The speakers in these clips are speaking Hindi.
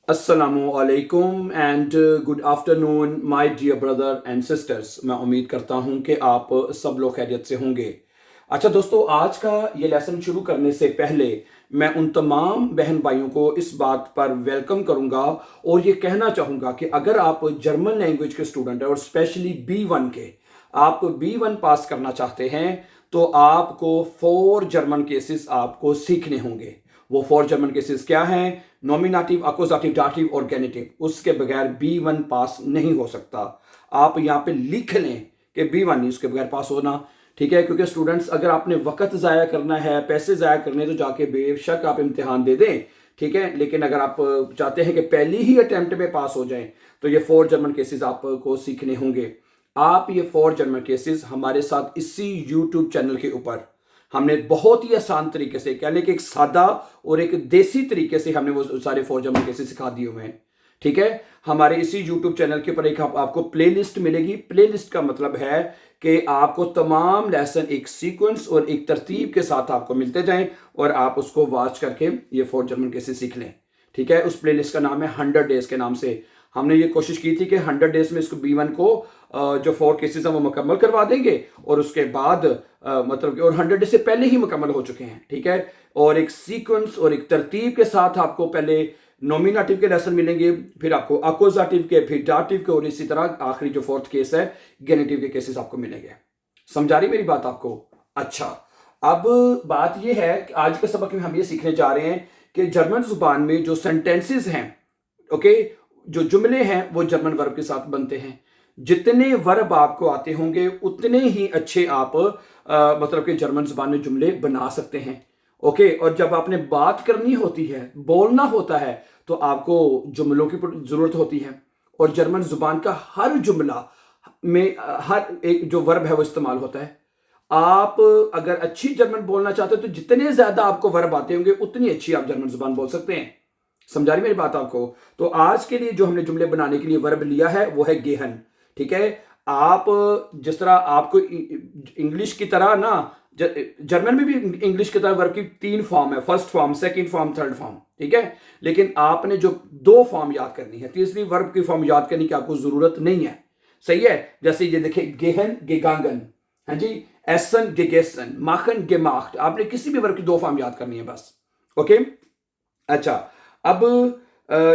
अस्सलामुअलैकुम and good afternoon my dear brother and sisters. मैं उम्मीद करता हूं कि आप सब लोग खैरियत से होंगे। अच्छा दोस्तों, आज का ये लेसन शुरू करने से पहले मैं उन तमाम बहन भाइयों को इस बात पर वेलकम करूंगा और ये कहना चाहूँगा कि अगर आप जर्मन लैंग्वेज के स्टूडेंट हैं और स्पेशली B1 के, आप B1 पास करना चाहते हैं तो आपको 4 जर्मन केसेस आपको सीखने होंगे। वो 4 जर्मन केसेस क्या हैं? नॉमिनेटिव, अक्यूजेटिव, डाटिव और गेनेटिव। उसके बगैर B1 पास नहीं हो सकता। आप यहाँ पे लिख लें कि B1 नहीं, उसके बगैर पास होना, ठीक है? क्योंकि स्टूडेंट्स, अगर आपने वक्त ज़ाया करना है, पैसे ज़ाया करने, तो जाके बेशक आप इम्तिहान दे दें, ठीक है? लेकिन अगर आप चाहते हैं कि पहली ही अटेम्प्ट में पास हो जाएं तो ये 4 जर्मन केसेस आपको सीखने होंगे। आप ये 4 जर्मन केसेस हमारे साथ इसी यूट्यूब चैनल के ऊपर हमने बहुत ही आसान तरीके से, कहने के एक सादा और एक देसी तरीके से हमने वो सारे 4 जर्मन केसेस सिखा दिए हुए हैं, ठीक है? हमारे इसी यूट्यूब चैनल के ऊपर एक आपको प्लेलिस्ट मिलेगी। प्लेलिस्ट का मतलब है कि आपको तमाम लेसन एक सीक्वेंस और एक तरतीब के साथ आपको मिलते जाएं और आप उसको वॉच करके ये 4 जर्मन केसेस सीख लें, ठीक है? उस प्लेलिस्ट का नाम है 100 डेज के नाम से। हमने ये कोशिश की थी कि 100 डेज में इसको B1 को जो 4 केसेस हैं वो मुकम्मल करवा देंगे और उसके बाद मतलब और 100 डेज से पहले ही मुकम्मल हो चुके हैं, ठीक है? और एक सीक्वेंस और एक तरतीब के साथ आपको पहले नॉमिनेटिव के लेसन मिलेंगे, फिर आपको अक्यूजेटिव के, फिर डाटिव के, और इसी तरह आखिरी जो 4th केस है गेनेटिव के केसेस आपको मिलेंगे। समझा रही मेरी बात आपको? अच्छा, अब बात यह है कि आज के सबक में हम ये सीखने जा रहे हैं कि जर्मन जुबान में जो सेंटेंसेस हैं, ओके, जो जुमले हैं वो जर्मन वर्ब के साथ बनते हैं। जितने वर्ब आपको आते होंगे उतने ही अच्छे आप मतलब कि जर्मन जुबान में जुमले बना सकते हैं, ओके? और जब आपने बात करनी होती है, बोलना होता है, तो आपको जुमलों की जरूरत होती है। और जर्मन जुबान का हर जुमला में हर एक जो वर्ब है वो इस्तेमाल होता है। आप अगर अच्छी जर्मन बोलना चाहते हो तो जितने ज्यादा आपको वर्ब आते होंगे उतनी अच्छी आप जर्मन जुबान बोल सकते हैं। समझा रही मेरी बात आपको? तो आज के लिए जो हमने जुमले बनाने के लिए वर्ब लिया है वो है गेहन, ठीक है? आप जिस तरह आपको इंग्लिश की तरह ना, जर्मन में भी इंग्लिश की तरह वर्ब की 3 फॉर्म है, first form, second form, third form, ठीक है? लेकिन आपने जो 2 फॉर्म याद करनी है, तीसरी वर्ब की फॉर्म याद करने की आपको जरूरत नहीं है, सही है? जैसे ये देखिए, गेहन गेगांगन, हाँ जी, एसन गेगेसन, माखन गेमाख्ट। आपने किसी भी वर्ब की 2 फॉर्म याद करनी है बस, ओके? अच्छा, अब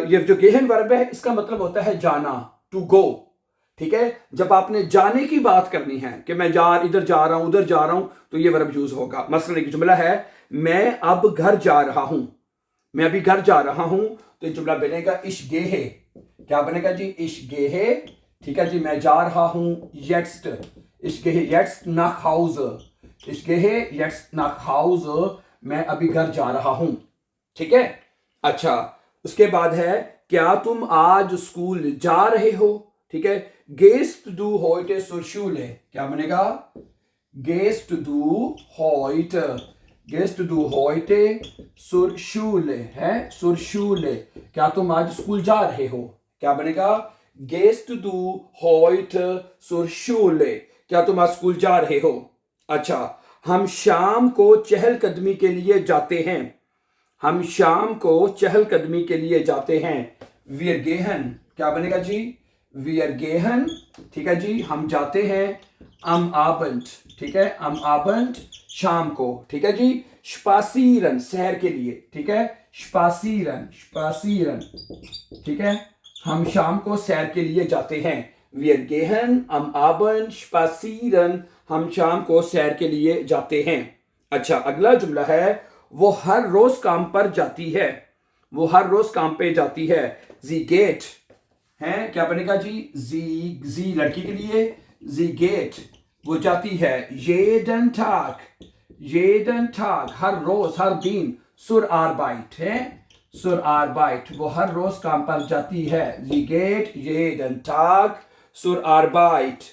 ये जो गेहन वर्ब है इसका मतलब होता है जाना, टू गो, ठीक है? जब आपने जाने की बात करनी है कि मैं इधर जा रहा हूं, उधर जा रहा हूं, तो ये वर्ब यूज होगा। मसलन एक जुमला है, मैं अब घर जा रहा हूं, मैं अभी घर जा रहा हूं, तो ये जुमला बनेगा इश गेहे। क्या बनेगा जी? इश गेहे, ठीक है जी? मैं जा रहा हूं येट्स्ट, इश गेहे येट्स्ट नाख हाउस, इश गेहे येट्स्ट नाख हाउस, मैं अभी घर जा रहा हूं, ठीक है? अच्छा, उसके बाद है, क्या तुम आज स्कूल जा रहे हो, ठीक है? गेस्ट डू होइटे सुर शूले, क्या बनेगा? गेस्ट डू होइट, गेस्ट डू होइटे सुर शूले है, सुर शूले, क्या तुम आज स्कूल जा रहे हो? क्या बनेगा? गेस्ट डू होइट सुर शूले, क्या तुम आज स्कूल जा रहे हो? अच्छा, हम शाम को चहलकदमी के लिए जाते हैं, हम शाम को चहलकदमी के लिए जाते हैं। वीर गेहन, क्या बनेगा जी? वीर गेहन, ठीक है जी? हम जाते हैं। अम आबंट, ठीक है? अम आबंट, शाम को, ठीक है जी? स्पासीरन, सैर के लिए, ठीक है? स्पासीरन, स्पासीरन, ठीक है? हम शाम को सैर के लिए जाते हैं। वीर गेहन अम आबंट स्पासीरन, हम शाम को सैर के लिए जाते हैं। अच्छा, अगला जुमला है, वो हर रोज काम पर जाती है, वो हर रोज काम पे जाती है। जी गेट है, क्या बनेगा जी? जी लड़की के लिए, जी गेट, वो जाती है। येडन टाग, येडन टाग, हर रोज, हर दिन। सुर आरबाइट है, सुर आरबाइट, वो हर रोज काम पर जाती है। जी गेट येडन टाग सुर आरबाइट।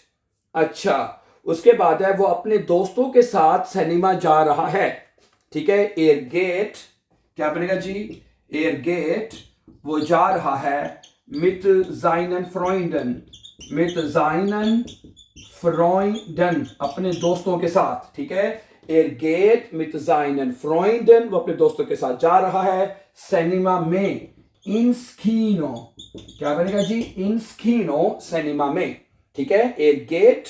अच्छा, उसके बाद है, वो अपने दोस्तों के साथ सिनेमा जा रहा है, ठीक है? एयर गेट, क्या बनेगा जी? एयर गेट, वो जा रहा है। मित जाइनन फ्रॉइंडन, मित जाइनन फ्रॉइंडन, अपने दोस्तों के साथ, ठीक है? एयर गेट मित जाइनन फ्रॉइंडन, वो अपने दोस्तों के साथ जा रहा है सिनेमा में। इंस्कीनो, क्या बनेगा जी? इंस्कीनो सिनेमा में, ठीक है। एक gate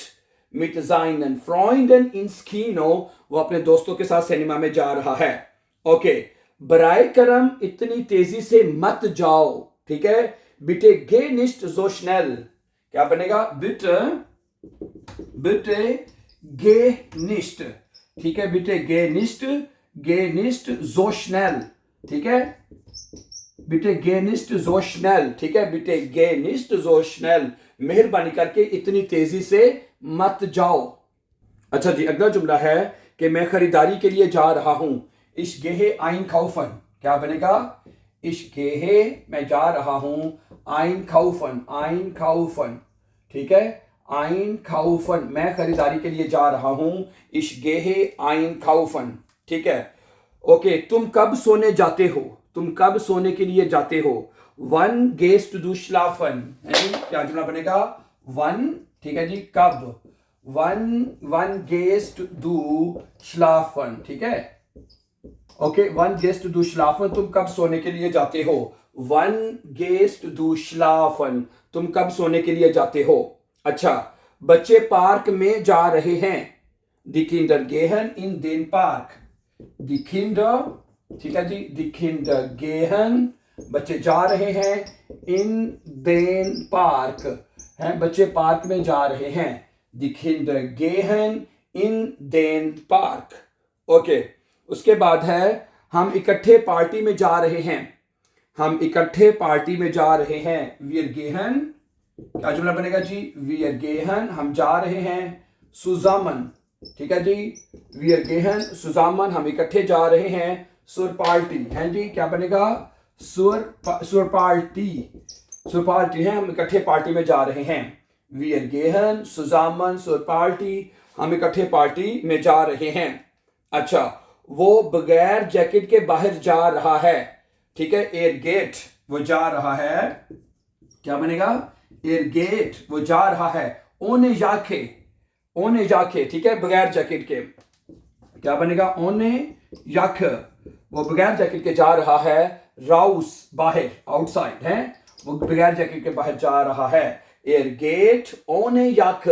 mit seinen Freunden ins Kino, वो अपने दोस्तों के साथ सिनेमा में जा रहा है। ओके, बराए करम इतनी तेजी से मत जाओ, ठीक है। बिटे गे निस्ट so schnell, क्या बनेगा? बिटे बिटे गे निस्ट, ठीक है। बिटे गे निस्ट so schnell, ठीक है। बिटे गे निस्ट so schnell, ठीक है। बिटे गे निस्ट so schnell, मेहरबानी करके इतनी तेजी से मत जाओ। अच्छा जी, अगला जुमला है कि मैं खरीदारी के लिए जा रहा हूं। इश गेहे आइन खाउफन, क्या बनेगा? इश गेहे, मैं जा रहा हूं, आइन खाउफन, ठीक है। आइन खाउफन, मैं खरीदारी के लिए जा रहा हूं। इश गेहे आइन खाउफन, ठीक है। ओके, तुम कब सोने जाते हो? तुम कब सोने के लिए जाते हो? वन गेस्ट दू श्लाफन, क्या जुमला बनेगा? वन, ठीक है जी, कब? वन गेस्ट दू श्लाफन, ठीक है। ओके, वन गेस्ट दू श्लाफन, तुम कब सोने के लिए जाते हो? वन गेस्ट दू श्लाफन, तुम कब सोने के लिए जाते हो? अच्छा, बच्चे पार्क में जा रहे हैं। दी Kinder गेहन in then park, the Kinder, ठीक है जी, दी किंडर गेहन, बच्चे जा रहे हैं, इन देन पार्क, हैं, बच्चे पार्क में जा रहे हैं। दी Kinder गेहन in then park. Okay, उसके बाद है हम इकट्ठे पार्टी में जा रहे हैं। हम इकट्ठे पार्टी में जा रहे हैं। वीर गेहन, क्या जुमला बनेगा जी? वीर गेहन, हम जा रहे हैं। सुजामन, ठीक है जी, वीर गेहन सुजामन, हम इकट्ठे जा रहे हैं। सुर पार्टी, हैं जी, क्या बनेगा? सुर पार्टी है, हम इकट्ठे पार्टी में जा रहे हैं। वीर गेहन सुजामन सुर पार्टी, हम इकट्ठे पार्टी में जा रहे हैं। अच्छा, वो बगैर जैकेट के बाहर जा रहा है, ठीक है। एयर गेट, वो जा रहा है, क्या बनेगा? एयर गेट, वो जा रहा है। ओने जाके, ठीक है, बगैर जैकेट के, क्या बनेगा? ओने याक, वो बगैर जैकेट के जा रहा है। राउस, बाहर, आउटसाइड है, वो बगैर जैकेट के बाहर जा रहा है। एयर गेट ओने याक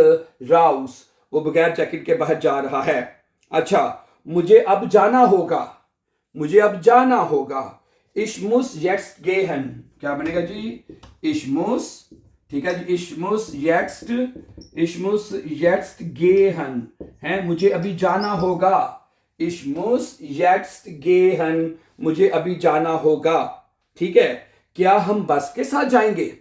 राउस, वो बगैर जैकेट के बाहर जा रहा है। अच्छा, मुझे अब जाना होगा। इश्मुस येट्स्ट गेहन, क्या बनेगा जी? इश्मुस, ठीक है जी, इश्मुस येट्स्ट गेहन, है, मुझे अभी जाना होगा। इश्मुस येट्स्ट गेहन, मुझे अभी जाना होगा, ठीक है। क्या हम बस के साथ जाएंगे?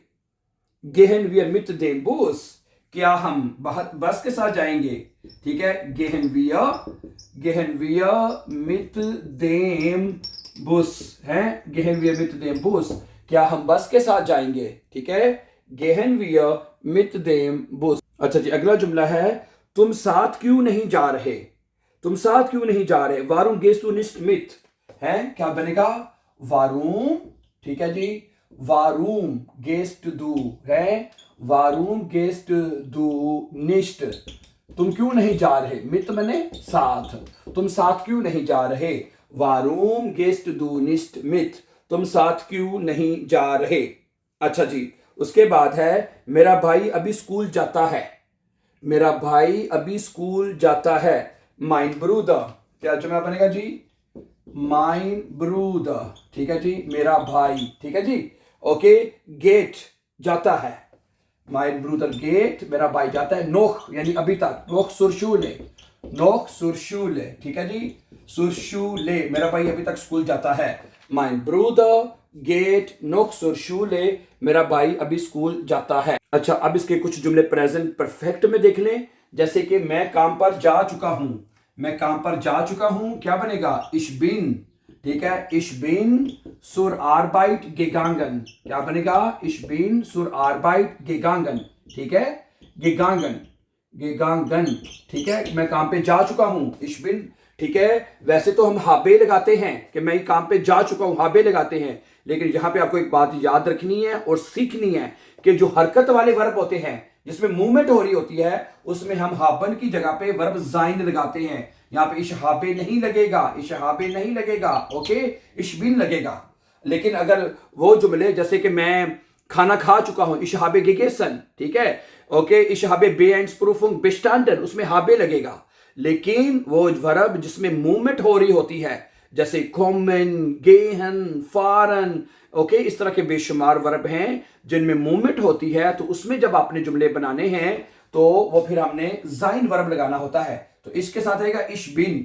गेहन वियर मिट देम बुस, क्या हम बस के साथ जाएंगे, ठीक है। गेहन वियर मिट देम बुस, है, गेहन वियर मिट देम बुस, क्या हम बस के साथ जाएंगे, ठीक है। गेहन वियर मिट देम बुस। अच्छा जी, अगला जुमला है तुम साथ क्यों नहीं जा रहे? वारुम गेस्ट टू निस्ट मित, है, क्या बनेगा? वारूम, ठीक है जी, वारूम गेस्ट दू, है, वारूम गेस्ट दू निस्ट, तुम क्यों नहीं जा रहे? मित मने साथ, तुम साथ क्यों नहीं जा रहे? वारूम गेस्ट दू निस्ट मित, तुम साथ क्यों नहीं जा रहे? अच्छा जी, उसके बाद है मेरा भाई अभी स्कूल जाता है। माइन ब्रूदर, क्या जुमला बनेगा जी? माइन ब्रूदर, ठीक है जी, मेरा भाई, ठीक है जी। ओके, गेट, जाता है। माइन ब्रूदर गेट, मेरा भाई जाता है। नोख यानी अभी तक। नोख सुरशूले, ठीक है जी, सुरशूले, मेरा भाई अभी तक स्कूल जाता है। माइन ब्रूदर गेट नोख सुरशूले, मेरा भाई अभी स्कूल जाता है। अच्छा, अब इसके कुछ जुमले प्रेजेंट परफेक्ट में देख लें। जैसे कि मैं काम पर जा चुका हूं, क्या बनेगा? इश बिन, ठीक है, इश बिन सुर आर्बाइट गेगांगन, क्या बनेगा? इश बिन सुर आर्बाइट गेगांगन, ठीक है, गेगांगन, ठीक है, मैं काम पे जा चुका हूं। इश बिन, ठीक है। वैसे तो हम हाबे लगाते हैं कि मैं काम पे जा चुका हूं, हाबे लगाते हैं, लेकिन यहां पे आपको एक बात याद रखनी है और सीखनी है कि जो हरकत वाले वर्ब होते हैं जिसमें मूवमेंट हो रही होती है, उसमें हम हाबन की जगह पे वर्ब जाइन लगाते हैं। यहाँ पे इशहाबे नहीं लगेगा, ओके, इशबिन लगेगा। लेकिन अगर वो जुमले जैसे कि मैं खाना खा चुका हूं, ich habe gegessen, ठीक है, okay, ich habe Beanspruchung bestanden, उसमें habe लगेगा। लेकिन वो वर्ब जिसमें मूवमेंट हो रही होती है, जैसे kommen, gehen, fahren, ओके, इस तरह के बेशुमार वर्ब हैं जिनमें मूवमेंट होती है, तो उसमें जब आपने जुमले बनाने हैं तो वो फिर हमने जाइन वर्ब लगाना होता है। तो इसके साथ आएगा ich bin,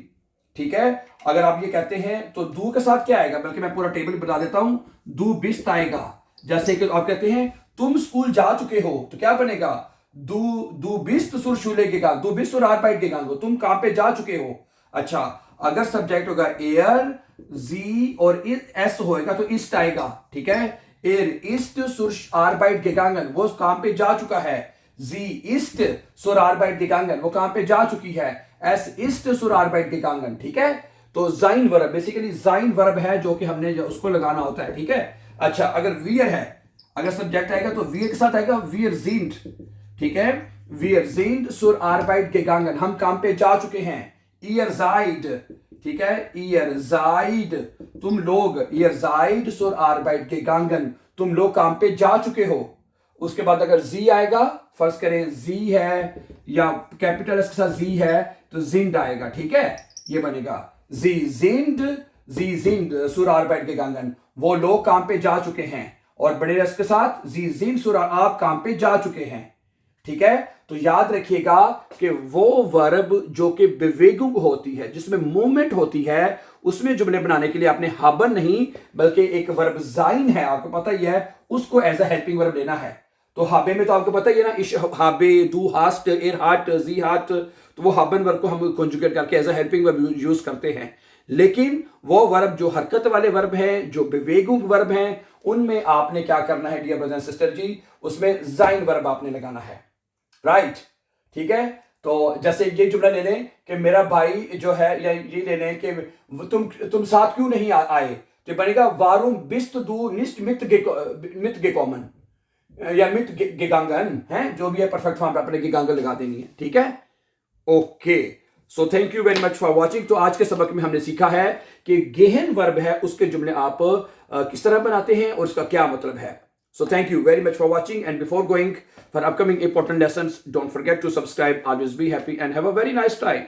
ठीक है। अगर आप ये कहते हैं तो दू के साथ क्या आएगा, बल्कि मैं पूरा टेबल बता देता हूं, दू बिस्त आएगा। जैसे कि आप कहते हैं तुम स्कूल जा चुके हो, तो क्या बनेगा, दू दू बिस्त सुर शूले के गांग, दू बिस्त सुर आर के गांग, तुम कहां पे जा चुके हो। अच्छा, अगर सब्जेक्ट होगा एयर, जी और एस होएगा तो ईस्ट आएगा, ठीक है। एयर ईस्ट सुर आर्बाइट गेगांगन, वो कहां पे जा चुका है। जी ईस्ट सुर आर्बाइट गेगांगन, वो कहां पे जा चुकी है। एस ईस्ट सुर आर्बाइट गेगांगन, ठीक है। तो जाइन वर्ब बेसिकली जाइन वर्ब है जो कि हमने उसको लगाना होता है, ठीक है। अच्छा, अगर वियर है, अगर सब्जेक्ट आएगा तो वियर के साथ आएगा वियर जीन्ड, ठीक है। वियर जीन्ड सुर आर्बाइट गेगांगन, हम काम पे जा चुके हैं। ईयर जाइड, ठीक है, ईयर जाइड, तुम लोग, ईयर जाइड सुर आर्बाइट गेगांगन, तुम लोग काम पे जा चुके हो। उसके बाद अगर जी आएगा, फर्ज करें जी है या कैपिटल एस के साथ जी है तो जिंड आएगा, ठीक है, ये बनेगा जी जिंड सुर आर्बाइट गेगांगन, वो लोग काम पे जा चुके हैं। और बड़े रस के साथ जी जिंड सुर, आप काम पे जा चुके हैं, ठीक है। तो याद रखिएगा कि वो वर्ब जो कि बेवेगुंग होती है, जिसमें मूवमेंट होती है, उसमें जुमले बनाने के लिए आपने हाबन नहीं बल्कि एक वर्ब जाइन है, आपको पता ही है, उसको एज अ हेल्पिंग वर्ब लेना है। तो हाबे में तो आपको पता ही है ना, इश हाबे, दू हास्ट, एर हाट, जी हाट, तो वो हाबन वर्ब को हम कॉन्जुगेट करके as a helping verb use करते हैं। लेकिन वो वर्ब जो हरकत वाले वर्ब हैं, जो बेवेगुंग वर्ब हैं, उनमें आपने क्या करना है डियर ब्रदर एंड सिस्टर जी, उसमें जाइन वर्ब आपने लगाना है, राइट, ठीक है। तो जैसे ये जुमला ले लें कि मेरा भाई जो है, या ये ले लें कि तुम साथ क्यों नहीं आए, तो बनेगा वारुम बिस्त दू निस्ट मित गेकॉमन या मित गेगांगन है, जो भी है परफेक्ट फॉर्म पे अपने गेगांगन लगा देनी है, ठीक है। Okay, so thank you very much for watching. तो आज के सबक में हमने सीखा है कि गेहन वर्ब है, उसके जुमले आप किस तरह बनाते हैं और उसका क्या मतलब है। So thank you very much for watching, and before going for upcoming important lessons, don't forget to subscribe. Always be happy and have a very nice time.